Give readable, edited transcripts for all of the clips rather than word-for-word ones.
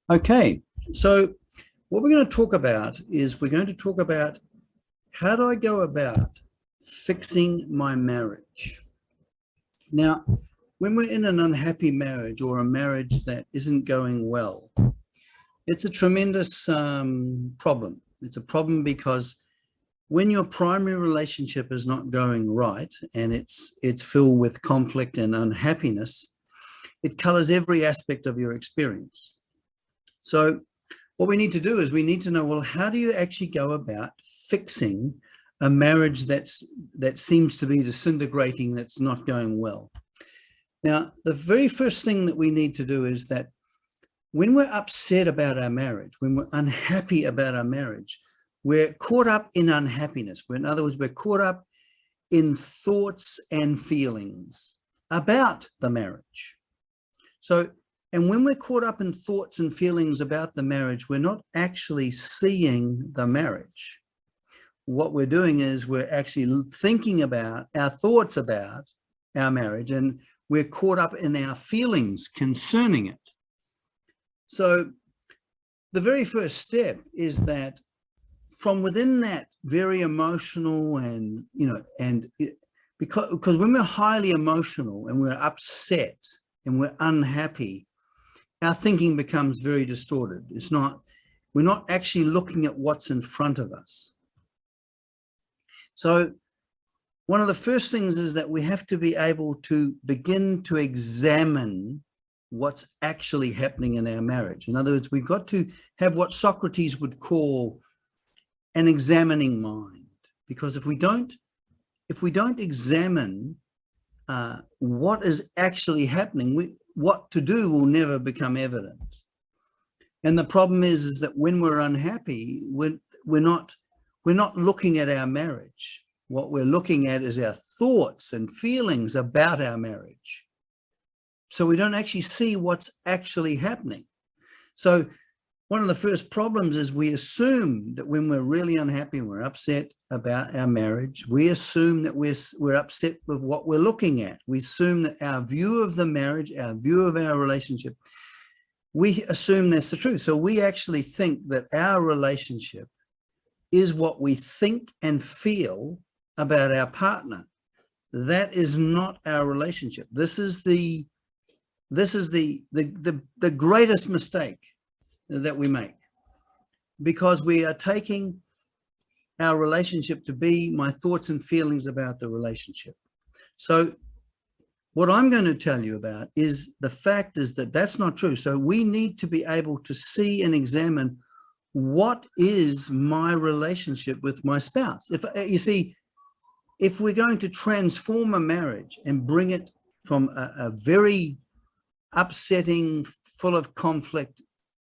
Okay, so what we're going to talk about is we're going to talk about how do I go about fixing my marriage. Now, when we're in an unhappy marriage or a marriage that isn't going well, it's a tremendous problem. It's a problem because when your primary relationship is not going right and it's filled with conflict and unhappiness, it colors every aspect of your experience. So what we need to do is we need to know, well, how do you actually go about fixing a marriage that seems to be disintegrating, that's not going well? Now, the very first thing that we need to do is that when we're upset about our marriage, when we're unhappy about our marriage, we're caught up in unhappiness. In other words, we're caught up in thoughts and feelings about the marriage. And when we're caught up in thoughts and feelings about the marriage, we're not actually seeing the marriage. What we're doing is we're actually thinking about our thoughts about our marriage, and we're caught up in our feelings concerning it. So the very first step is that from within that very emotional because when we're highly emotional and we're upset and we're unhappy, our thinking becomes very distorted. We're not actually looking at what's in front of us. So one of the first things is that we have to be able to begin to examine what's actually happening in our marriage. In other words, we've got to have what Socrates would call an examining mind, because if we don't examine what is actually happening, what to do will never become evident. And the problem is that when we're unhappy, we're not looking at our marriage. What we're looking at is our thoughts and feelings about our marriage. So we don't actually see what's actually happening. So one of the first problems is we assume that when we're really unhappy and we're upset about our marriage, we assume that we're upset with what we're looking at. We assume that our view of the marriage, our view of our relationship, we assume that's the truth. So we actually think that our relationship is what we think and feel about our partner. That is not our relationship. This is the greatest mistake that we make, because we are taking our relationship to be my thoughts and feelings about the relationship. So what I'm going to tell you about is the fact is that that's not true. So we need to be able to see and examine what is my relationship with my spouse. If we're going to transform a marriage and bring it from a very upsetting, full of conflict,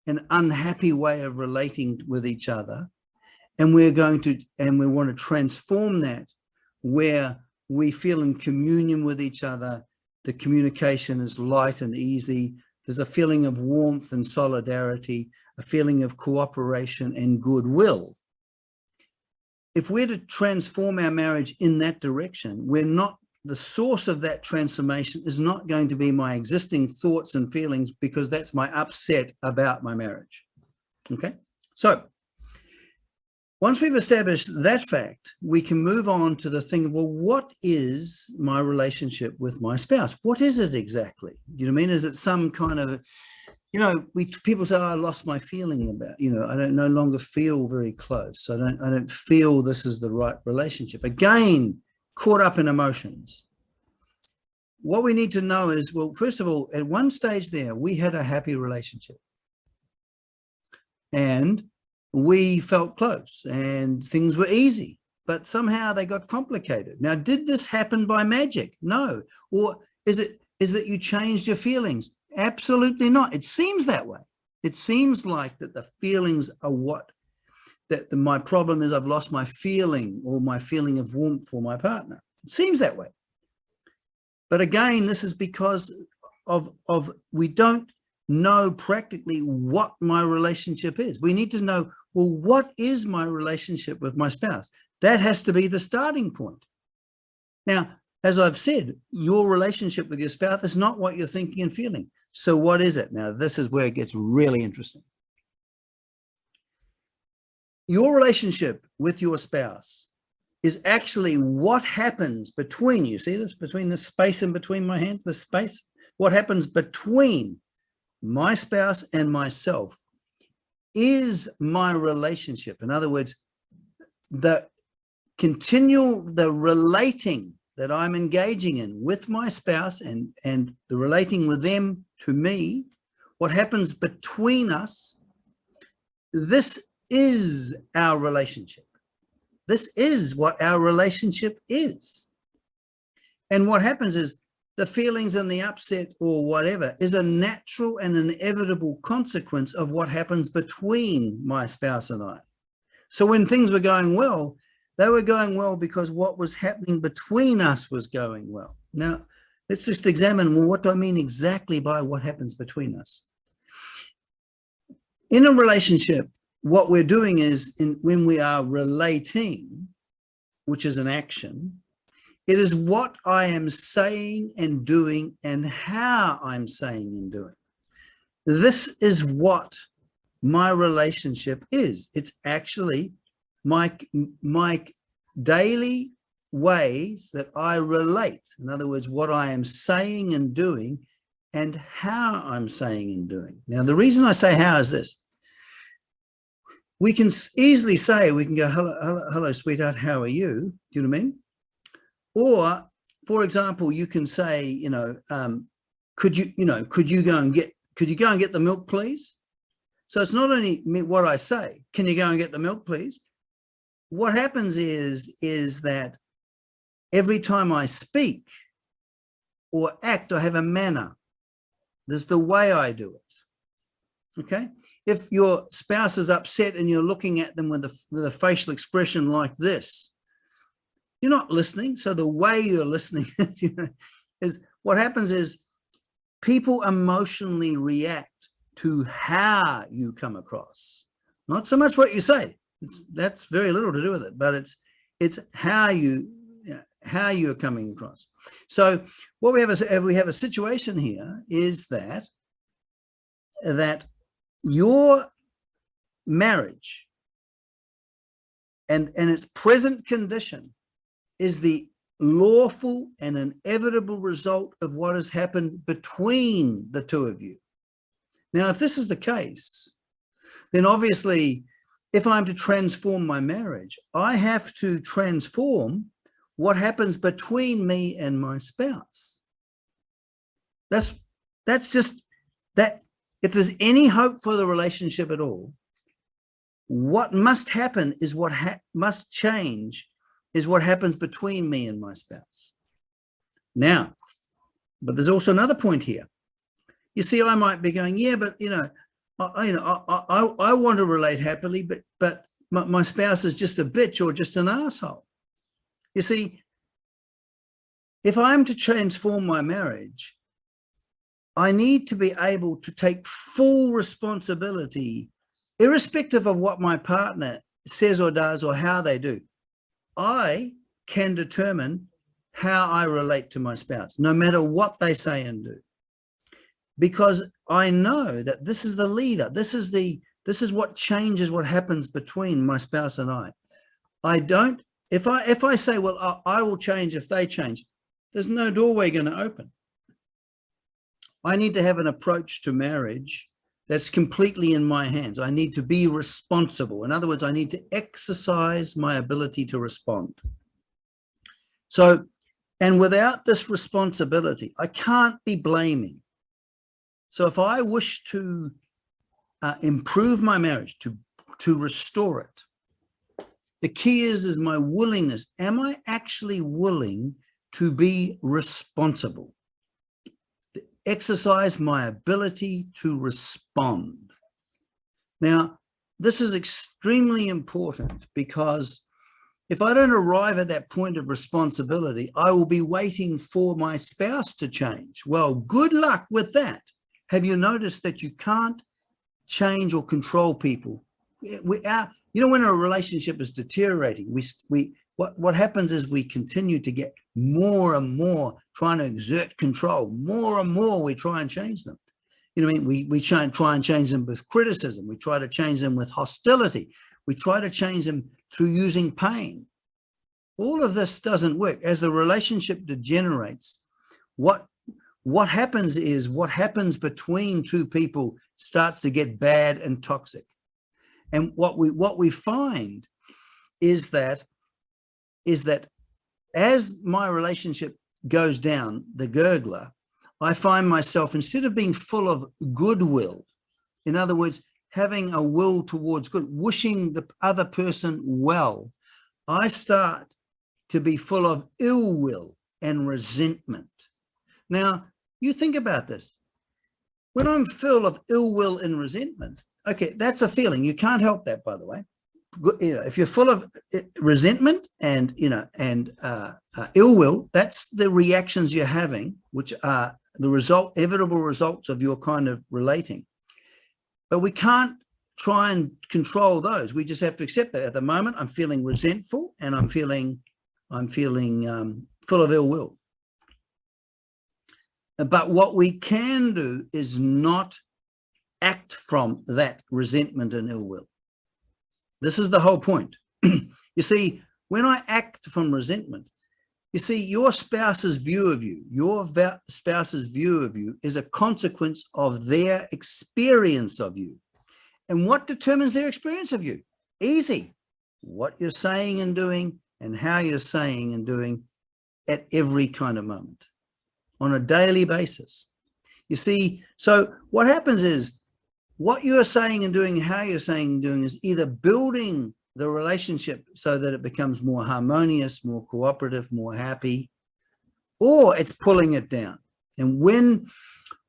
an unhappy way of relating with each other, and we want to transform that where we feel in communion with each other, the communication is light and easy, there's a feeling of warmth and solidarity, a feeling of cooperation and goodwill. If we're to transform our marriage in that direction, the source of that transformation is not going to be my existing thoughts and feelings, because that's my upset about my marriage. Okay, so once we've established that fact, we can move on to the thing, well, what is my relationship with my spouse? What is it exactly? You know what I mean? Is it some kind of, people say, oh, I lost my feeling about, I don't no longer feel very close. I don't feel this is the right relationship. Again, caught up in emotions. What we need to know is, well, first of all, at one stage there, we had a happy relationship and we felt close and things were easy, but somehow they got complicated. Now, did this happen by magic? No. Or is it you changed your feelings? Absolutely not. It seems that way. It seems like that the feelings are my problem is I've lost my feeling, or my feeling of warmth for my partner. It seems that way. But again, this is because of we don't know practically what my relationship is. We need to know, well, what is my relationship with my spouse? That has to be the starting point. Now, as I've said, your relationship with your spouse is not what you're thinking and feeling. So what is it? Now, this is where it gets really interesting. Your relationship with your spouse is actually what happens between you. See this, between the space in between my hands, the space? What happens between my spouse and myself is my relationship. In other words, the relating that I'm engaging in with my spouse and the relating with them to me, what happens between us, this is our relationship. This is what our relationship is. And what happens is the feelings and the upset or whatever is a natural and inevitable consequence of what happens between my spouse and I. So when things were going well, they were going well because what was happening between us was going well. Now, let's just examine, well, what do I mean exactly by what happens between us? In a relationship, what we're doing is when we are relating, which is an action, it is what I am saying and doing and how I'm saying and doing. This is what my relationship is. It's actually my daily ways that I relate. In other words, what I am saying and doing and how I'm saying and doing. Now, the reason I say how is this. We can easily say, we can go, hello, sweetheart, how are you? Do you know what I mean? Or, for example, you can say, could you go and get the milk, please? So it's not only what I say, can you go and get the milk, please? What happens is that every time I speak or act, I have a manner. There's the way I do it. Okay. If your spouse is upset and you're looking at them with a facial expression like this, you're not listening. So the way you're listening is what happens is people emotionally react to how you come across, not so much what you say. That's very little to do with it, but it's how you're coming across. So what we have is we have a situation here is that your marriage and its present condition is the lawful and inevitable result of what has happened between the two of you. Now, if this is the case, then obviously, if I'm to transform my marriage, I have to transform what happens between me and my spouse. That's just that. If there's any hope for the relationship at all, what must happen is what must change is what happens between me and my spouse. Now, but there's also another point here. You see, I might be going, yeah, but I want to relate happily, but my spouse is just a bitch or just an asshole. You see, if I'm to transform my marriage, I need to be able to take full responsibility, irrespective of what my partner says or does or how they do. I can determine how I relate to my spouse, no matter what they say and do, because I know that this is the leader. This is what changes what happens between my spouse and I. If I say, well, I will change if they change, there's no doorway going to open. I need to have an approach to marriage that's completely in my hands. I need to be responsible. In other words, I need to exercise my ability to respond. So, and without this responsibility, I can't be blaming. So if I wish to improve my marriage, to restore it, the key is my willingness. Am I actually willing to be responsible? Exercise my ability to respond. Now, this is extremely important because if I don't arrive at that point of responsibility, I will be waiting for my spouse to change. Well, good luck with that. Have you noticed that you can't change or control people? When a relationship is deteriorating, what happens is we continue to get more and more trying to exert control. More and more we try and change them. You know what I mean? We try and change them with criticism. We try to change them with hostility. We try to change them through using pain. All of this doesn't work. As the relationship degenerates, what happens is what happens between two people starts to get bad and toxic. And what we find is that as my relationship goes down the gurgler, I find myself, instead of being full of goodwill, in other words, having a will towards good, wishing the other person well, I start to be full of ill will and resentment. Now, you think about this. When I'm full of ill will and resentment, okay, that's a feeling. You can't help that, by the way. You know, if you're full of resentment and ill will, that's the reactions you're having, which are the inevitable results of your kind of relating. But we can't try and control those. We just have to accept that. At the moment, I'm feeling resentful and I'm feeling full of ill will. But what we can do is not act from that resentment and ill will. This is the whole point. You see, when I act from resentment, you see, your spouse's view of you, is a consequence of their experience of you. And what determines their experience of you? Easy. What you're saying and doing and how you're saying and doing at every kind of moment on a daily basis. You see, so what happens is what you're saying and doing, how you're saying and doing is either building the relationship so that it becomes more harmonious, more cooperative, more happy, or it's pulling it down. And when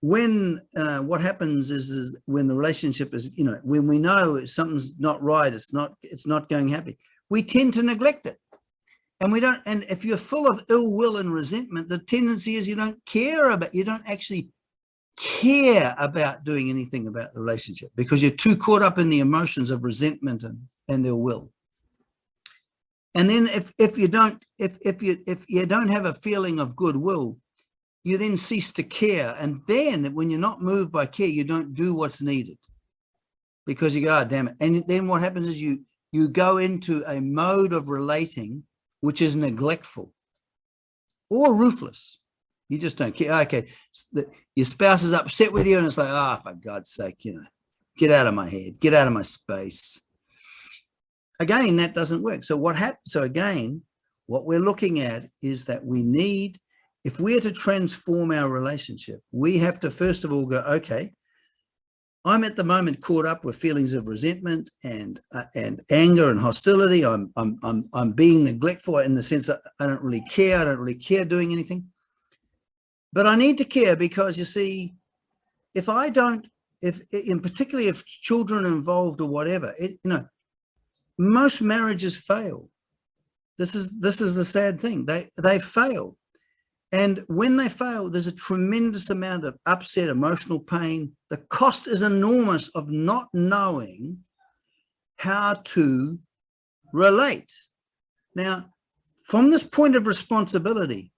what happens is when the relationship is, when we know something's not right, it's not going happy, we tend to neglect it. And we don't, and if you're full of ill will and resentment, the tendency is you don't actually care about doing anything about the relationship because you're too caught up in the emotions of resentment and ill will. And then if you don't have a feeling of goodwill, you then cease to care. And then when you're not moved by care, you don't do what's needed because you go, oh, damn it. And then what happens is you go into a mode of relating which is neglectful or ruthless. You just don't care. Okay, your spouse is upset with you and it's like, for God's sake, get out of my head, get out of my space. Again, that doesn't work. So what happens? So again, what we're looking at is that we need, if we're to transform our relationship, we have to first of all go, okay, I'm at the moment caught up with feelings of resentment and anger and hostility. I'm being neglectful in the sense that I don't really care. I don't really care doing anything. But I need to care because, you see, particularly if children are involved or whatever, most marriages fail. This is the sad thing. They fail. And when they fail, there's a tremendous amount of upset, emotional pain. The cost is enormous of not knowing how to relate. Now, from this point of responsibility,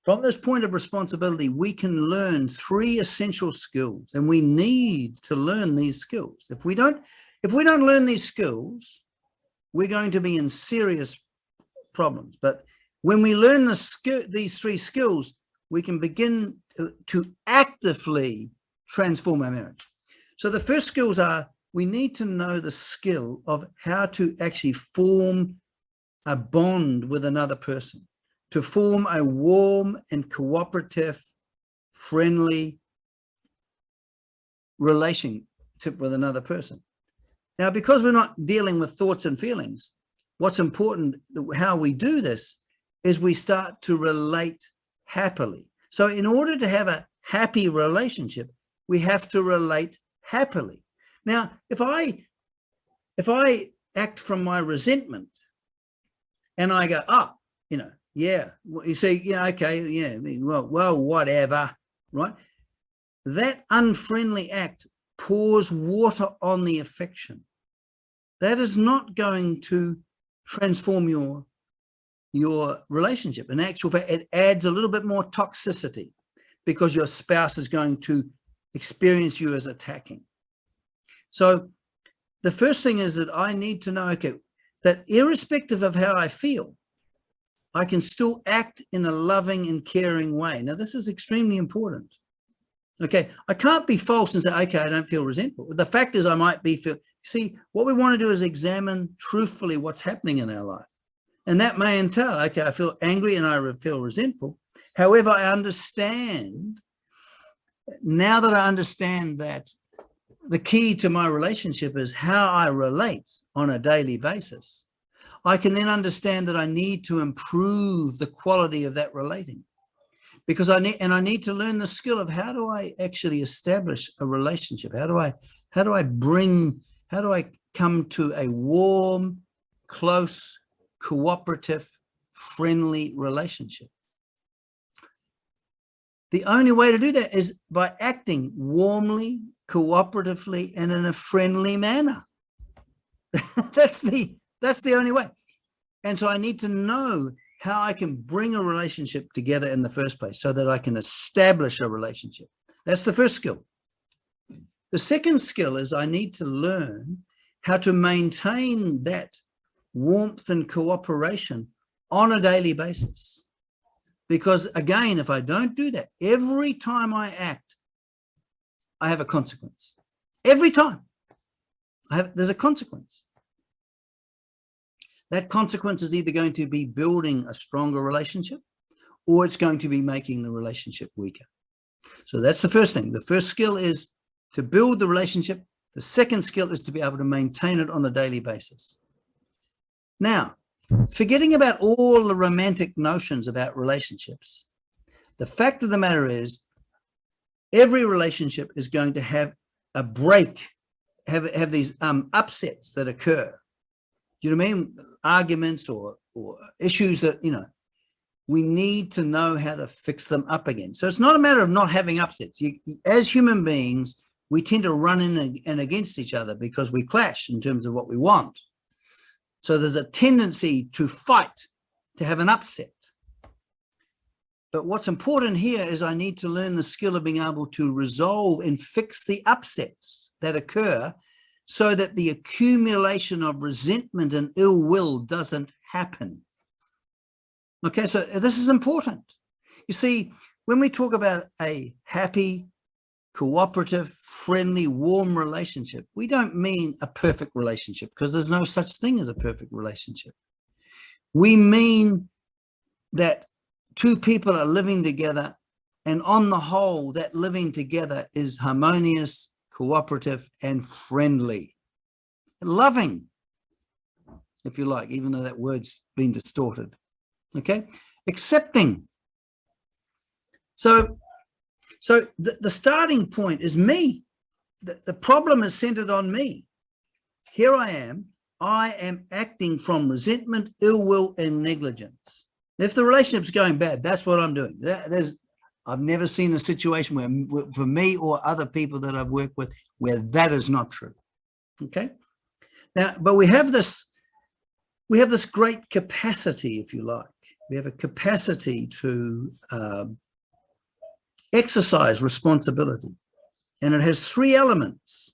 we can learn 3 essential skills, and we need to learn these skills. If we don't learn these skills, we're going to be in serious problems. But when we learn these 3 skills, we can begin to actively transform our marriage. So the first skills are, we need to know the skill of how to actually form a bond with another person, to form a warm and cooperative, friendly relationship with another person. Now, because we're not dealing with thoughts and feelings, what's important, how we do this, is we start to relate happily. So in order to have a happy relationship, we have to relate happily. Now, if I act from my resentment and I go, yeah, you see, okay, yeah, well, whatever, right? That unfriendly act pours water on the affection. That is not going to transform your relationship. In actual fact, it adds a little bit more toxicity because your spouse is going to experience you as attacking. So the first thing is that I need to know, okay, that irrespective of how I feel, I can still act in a loving and caring way. Now, this is extremely important. Okay, I can't be false and say, okay, I don't feel resentful. The fact is I might be see, what we want to do is examine truthfully what's happening in our life. And that may entail, okay, I feel angry and I feel resentful. However, I understand, now that I understand that the key to my relationship is how I relate on a daily basis, I can then understand that I need to improve the quality of that relating. Because I need to learn the skill of how do I actually establish a relationship? How do I come to a warm, close, cooperative, friendly relationship? The only way to do that is by acting warmly, cooperatively, and in a friendly manner. That's the only way. And so I need to know how I can bring a relationship together in the first place so that I can establish a relationship. That's the first skill. The second skill is I need to learn how to maintain that warmth and cooperation on a daily basis. Because again, if I don't do that, every time I act, I have a consequence. Every time there's a consequence. That consequence is either going to be building a stronger relationship or it's going to be making the relationship weaker. So that's the first thing. The first skill is to build the relationship. The second skill is to be able to maintain it on a daily basis. Now, forgetting about all the romantic notions about relationships, the fact of the matter is every relationship is going to have a break, have these upsets that occur. Do you know what I mean? Arguments or issues that, we need to know how to fix them up again. So it's not a matter of not having upsets. As human beings, we tend to run in and against each other because we clash in terms of what we want. So there's a tendency to fight, to have an upset. But what's important here is I need to learn the skill of being able to resolve and fix the upsets that occur so that the accumulation of resentment and ill will doesn't happen. Okay, so this is important. You see, when we talk about a happy, cooperative, friendly, warm relationship, we don't mean a perfect relationship because there's no such thing as a perfect relationship. We mean that two people are living together, and on the whole, that living together is harmonious, cooperative, and friendly. Loving, if you like, even though that word's been distorted. Okay? Accepting. So the starting point is me. The problem is centered on me. Here I am acting from resentment, ill will, and negligence. If the relationship's going bad, that's what I'm doing. I've never seen a situation where, for me or other people that I've worked with, where that is not true. Okay? Now, but we have this great capacity, if you like. We have a capacity to exercise responsibility. And it has three elements.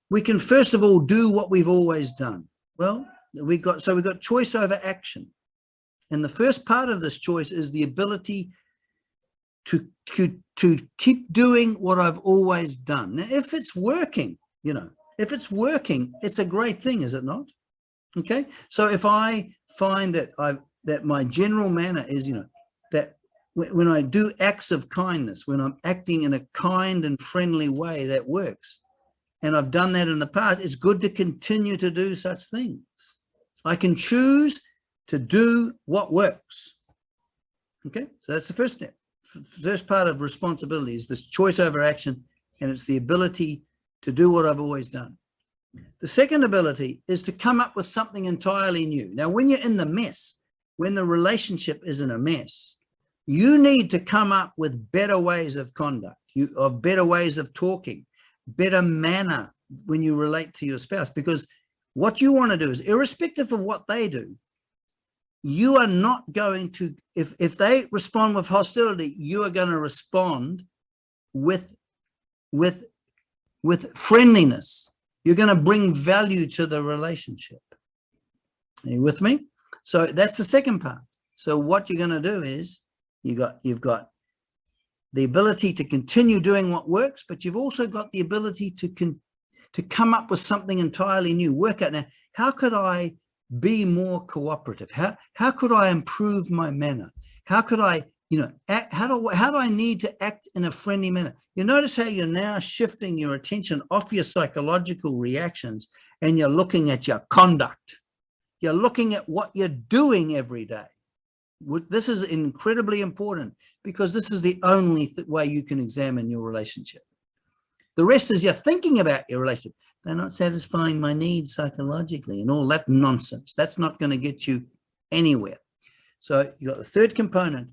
We can, first of all, do what we've always done. Well, we've got choice over action. And the first part of this choice is the ability to keep doing what I've always done. Now, if it's working, if it's working, it's a great thing, is it not? Okay. So if I find that my general manner is, that when I do acts of kindness, when I'm acting in a kind and friendly way, that works. And I've done that in the past, it's good to continue to do such things. I can choose to do what works. Okay, so that's the first step. First part of responsibility is this choice over action, and it's the ability to do what I've always done. The second ability is to come up with something entirely new. Now, when you're in the mess, when the relationship is in a mess, you need to come up with better ways of conduct, of better ways of talking, better manner when you relate to your spouse, because what you want to do is, irrespective of what they do, you are not going to, if they respond with hostility, you are going to respond with with friendliness. You're going to bring value to the relationship. Are you with me? So that's the second part. So what you're going to do is you've got the ability to continue doing what works, but you've also got the ability to come up with something entirely new. Work out now, how could I be more cooperative? How could I improve my manner? How could I, how do I need to act in a friendly manner? You notice how you're now shifting your attention off your psychological reactions and you're looking at your conduct. You're looking at what you're doing every day. This is incredibly important because this is the only way you can examine your relationship. The rest is you're thinking about your relationship. They're not satisfying my needs psychologically and all that nonsense. That's not going to get you anywhere. So you've got the third component.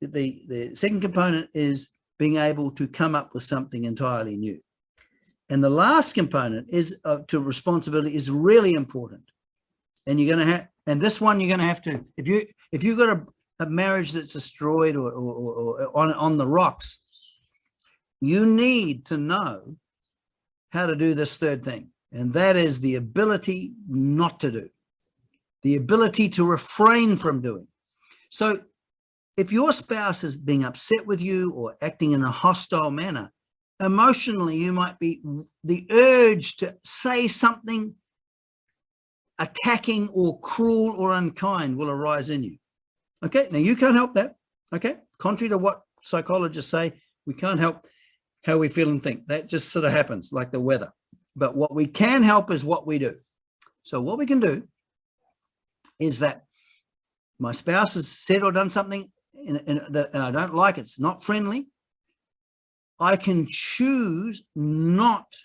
The second component is being able to come up with something entirely new. And the last component is to responsibility is really important. And you're going to have, and this one you're going to have to, if you've got a marriage that's destroyed or on the rocks, you need to know how to do this third thing. And that is the ability not to do, the ability to refrain from doing. So if your spouse is being upset with you or acting in a hostile manner, emotionally, you might be, the urge to say something attacking or cruel or unkind will arise in you. Okay, now you can't help that. Okay, contrary to what psychologists say, we can't help how we feel and think. That just sort of happens like the weather. But what we can help is what we do. So what we can do is that my spouse has said or done something that I don't like, it's not friendly. I can choose not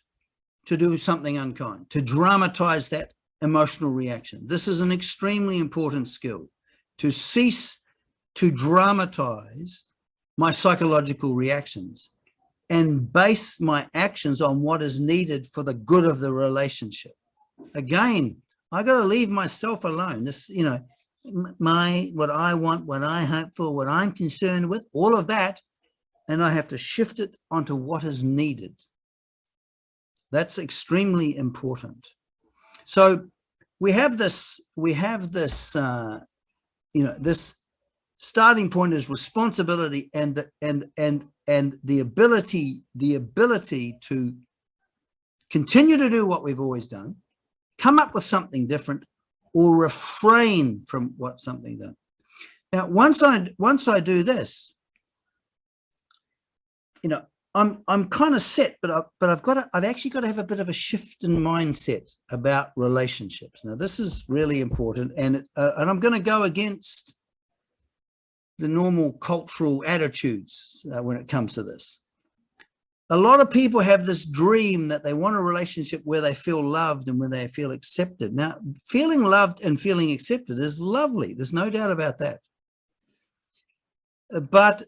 to do something unkind, to dramatize that emotional reaction. This is an extremely important skill, to cease to dramatize my psychological reactions and base my actions on what is needed for the good of the relationship. Again, I got to leave myself alone. This, what I want, what I hope for, what I'm concerned with, all of that, and I have to shift it onto what is needed. That's extremely important. So we have this, this starting point is responsibility and the ability to continue to do what we've always done, come up with something different, or refrain from what something done. Now, once I do this, I'm kind of set, but I've actually got to have a bit of a shift in mindset about relationships. Now, this is really important, and I'm going to go against the normal cultural attitudes when it comes to this. A lot of people have this dream that they want a relationship where they feel loved and where they feel accepted. Now, feeling loved and feeling accepted is lovely. There's no doubt about that. But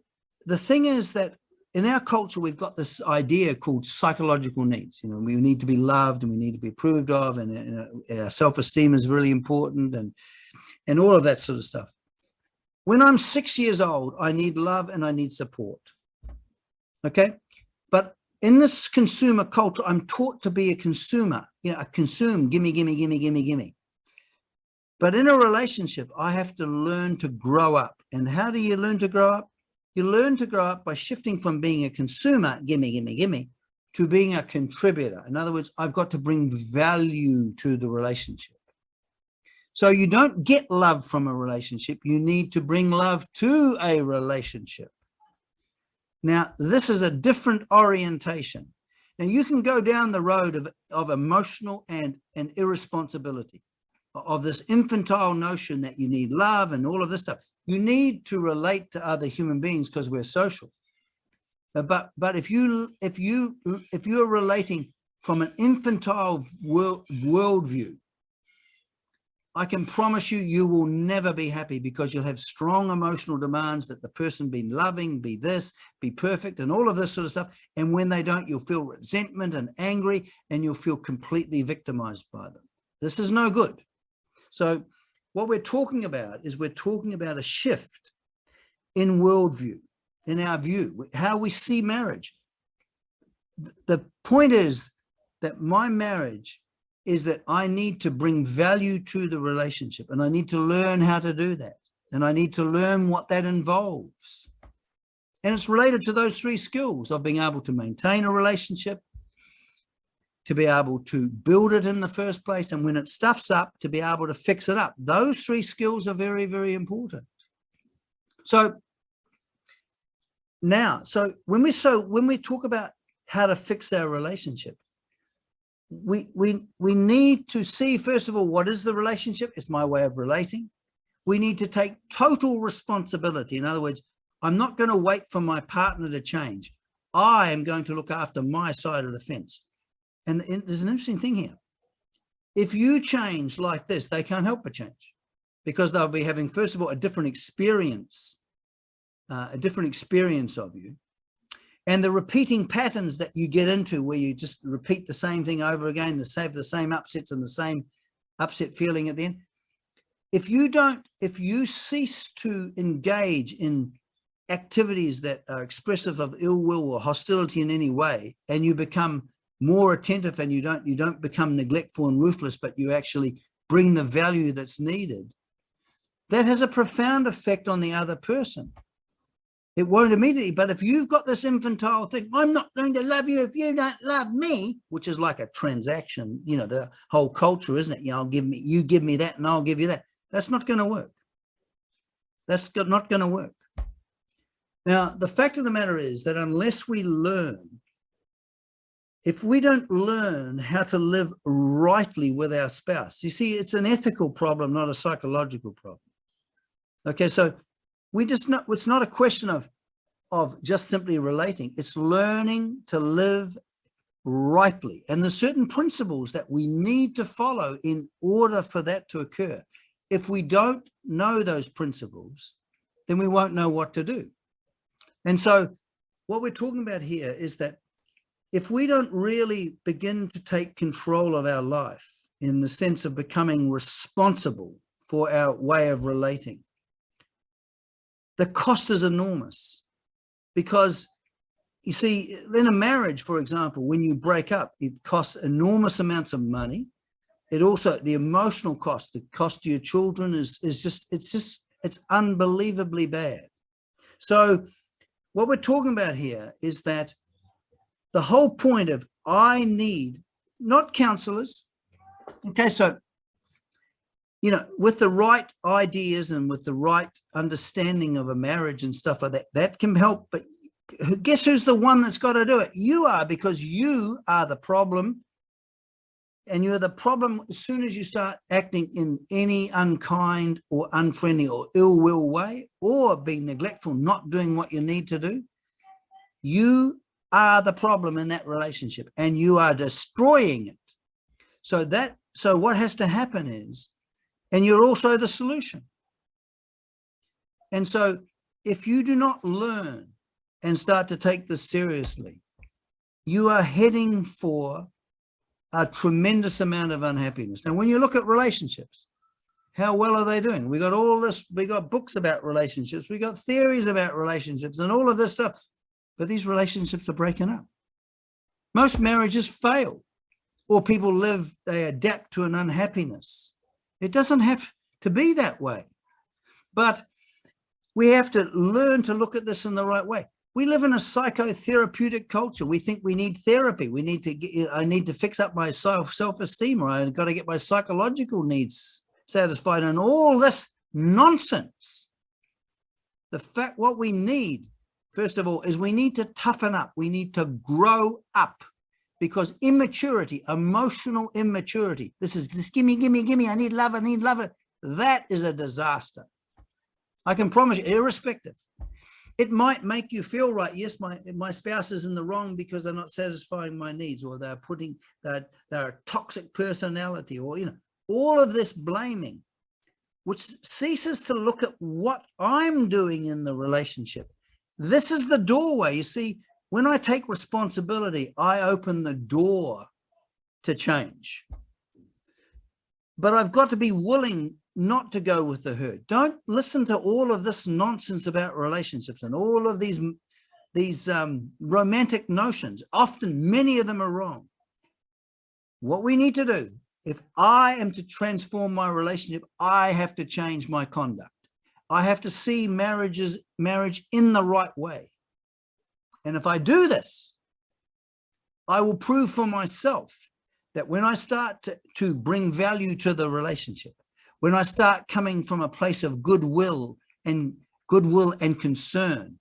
the thing is that in our culture, we've got this idea called psychological needs. We need to be loved and we need to be approved of, and our self-esteem is really important, and all of that sort of stuff. When I'm 6 years old, I need love and I need support. Okay? But in this consumer culture, I'm taught to be a consumer, consume, gimme, gimme, gimme, gimme, gimme. But in a relationship, I have to learn to grow up. And how do you learn to grow up? You learn to grow up by shifting from being a consumer, gimme, gimme, gimme, to being a contributor. In other words, I've got to bring value to the relationship. So you don't get love from a relationship. You need to bring love to a relationship. Now, this is a different orientation. Now, you can go down the road of emotional and irresponsibility, of this infantile notion that you need love and all of this stuff. You need to relate to other human beings because we're social. But if you're relating from an infantile worldview, I can promise you will never be happy, because you'll have strong emotional demands that the person be loving, be this, be perfect, and all of this sort of stuff. And when they don't, you'll feel resentment and angry, and you'll feel completely victimized by them. This is no good. So what we're talking about is we're talking about a shift in worldview, in our view, how we see marriage. the point is that my marriage is that I need to bring value to the relationship, and I need to learn how to do that. And I need to learn what that involves. And it's related to those 3 skills of being able to maintain a relationship, to be able to build it in the first place, and when it stuffs up, to be able to fix it up. Those 3 skills are very, very important. So now, when we talk about how to fix our relationship, we need to see, first of all, what is the relationship? It's my way of relating. We need to take total responsibility. In other words, I'm not going to wait for my partner to change. I am going to look after my side of the fence. And there's an interesting thing here. If you change like this, they can't help but change, because they'll be having, first of all, a different experience of you. And the repeating patterns that you get into, where you just repeat the same thing over again, the same upsets and the same upset feeling at the end. If you cease to engage in activities that are expressive of ill will or hostility in any way, and you become more attentive, and you don't become neglectful and ruthless, but you actually bring the value that's needed, that has a profound effect on the other person. It won't immediately, but if you've got this infantile thing, I'm not going to love you if you don't love me, which is like a transaction, the whole culture, isn't it? You give me that and I'll give you that. That's not going to work. That's not going to work. Now, the fact of the matter is that unless we learn, if we don't learn how to live rightly with our spouse, you see, it's an ethical problem, not a psychological problem. Okay, so it's not a question of just simply relating. It's learning to live rightly. And there's certain principles that we need to follow in order for that to occur. If we don't know those principles, then we won't know what to do. And so what we're talking about here is that if we don't really begin to take control of our life in the sense of becoming responsible for our way of relating, the cost is enormous. Because you see, in a marriage, for example, when you break up, it costs enormous amounts of money. It also, the emotional cost, the cost to your children it's unbelievably bad. So what we're talking about here is that the whole point of I need, not counselors. Okay, so, with the right ideas and with the right understanding of a marriage and stuff like that, that can help. But guess who's the one that's got to do it? You are, because you are the problem. And you're the problem as soon as you start acting in any unkind or unfriendly or ill will way, or being neglectful, not doing what you need to do. You are the problem in that relationship, and you are destroying it. So what has to happen is, and you're also the solution. And so if you do not learn and start to take this seriously, you are heading for a tremendous amount of unhappiness. Now, when you look at relationships, how well are they doing? We got all this, we got books about relationships, we got theories about relationships and all of this stuff, but these relationships are breaking up. Most marriages fail, or people they adapt to an unhappiness. It doesn't have to be that way, but we have to learn to look at this in the right way. We live in a psychotherapeutic culture. We think we need therapy. I need to fix up my self-esteem, or I've got to get my psychological needs satisfied, and all this nonsense. What we need, first of all, is we need to toughen up. We need to grow up, because immaturity, emotional immaturity, this gimme, I need love, that is a disaster. I can promise you, irrespective. It might make you feel right. Yes, my spouse is in the wrong because they're not satisfying my needs, or they're a toxic personality, or, all of this blaming, which ceases to look at what I'm doing in the relationship. This is the doorway. You see, when I take responsibility, I open the door to change. But I've got to be willing not to go with the herd. Don't listen to all of this nonsense about relationships and all of these romantic notions. Often, many of them are wrong. What we need to do, if I am to transform my relationship, I have to change my conduct. I have to see marriage in the right way. And if I do this, I will prove for myself that when I start to bring value to the relationship, when I start coming from a place of goodwill and concern,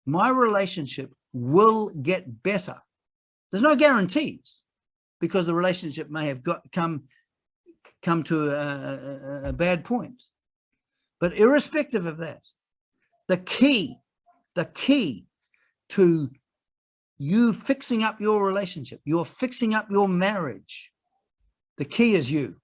my relationship will get better. There's no guarantees, because the relationship may have come to a bad point. But irrespective of that, the key to you fixing up your relationship, you're fixing up your marriage, the key is you.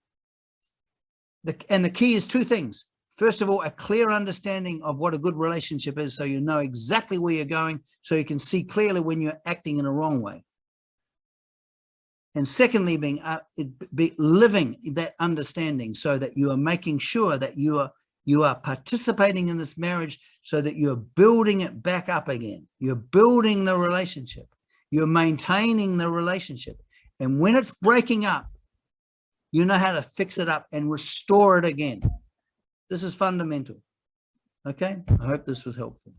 And the key is two things. First of all, a clear understanding of what a good relationship is, so you know exactly where you're going, so you can see clearly when you're acting in a wrong way. And secondly, living that understanding, so that you are making sure that you are participating in this marriage, so that you're building it back up again. You're building the relationship. You're maintaining the relationship. And when it's breaking up, you know how to fix it up and restore it again. This is fundamental. Okay? I hope this was helpful.